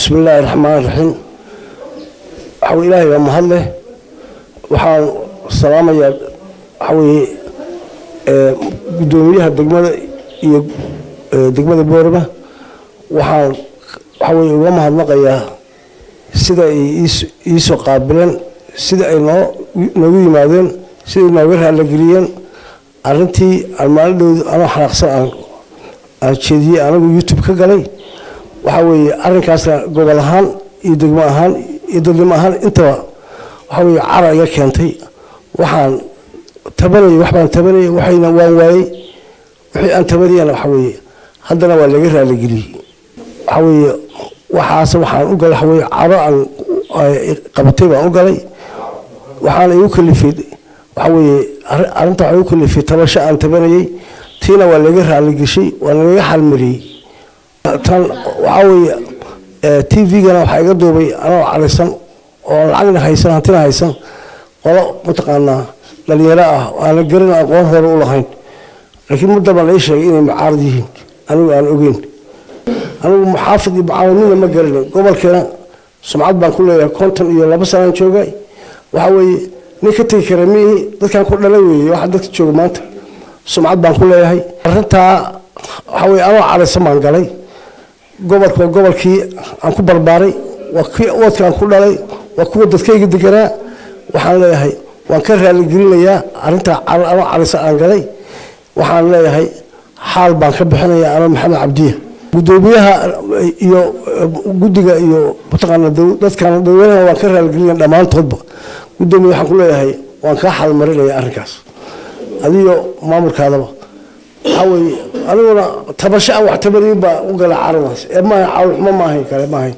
بسم الله الرحمن الرحيم. حوي إلهي ومهله وحال السلام يا حوي قدوميها دقمة البوربة وحال حوي ومهله يا سيدا يسو قابلا سيدا نوي مادين سيدا نويرها لقريين أرنتي المال أنا حرقصان أشيدي أنا يوتيوب كقلي وحوي أرنكاس قبل هان يدقم هان أنت وحوي عرا يكنتي وحان تبني وحبان تبني وحين واي وحي أنت تبني أنا وحوي هذا ولا غيرها لقلي وحوي وحاس وحان أقول حوي عرا قبتيبه أقولي وحان يوكل في وحوي أنت يوكل في تبشة أنت تبني تينا ولا غيرها لقشي ولا غيرها المري tan waxawey TV-gana waxa iga duubay anoo calisan oo lacagna haysan hantina haysan qolo mutaqaana dhalinyaro ah aan garan aqoon hore u lahayn laakiin muddo baan ay sheegay inay mucaarad yihiin anigu aan ogeyn anigu muxaafid iyo mucaawinada ma garan gobolkeena sumcad baan ku leeyahay konton iyo 2 sano joogay waxa weeye nin ka tagi kara mihi dadkan ku dhalay weeye waxa dadka jooga maanta sumcad baan ku leeyahay arinta waxa weeye anoo calisan baan galay gobolkii aan ku barbaaray waa kii wadkaan ku dhalay waa kuwa dadkayga deganaa waxaan leeyahay waan ka raali gelinayaa arinta anoo calisan aan galay waxaan leeyahay xaal baan ka bixinayaa anoo maxamed cabdiye gudoomiyaha iyo gudiga iyo mutaqaana dadkan dawladana waan ka raali gelinayaa dhamaantoodba gudoomiyaha waxaan ku leeyahay waan ka xal marinayaa arrinkaas adiyo maamulkaadaba حوي أنا تبشأ واعتبرني بقول عرض ما عاول ما هي كلام ما هي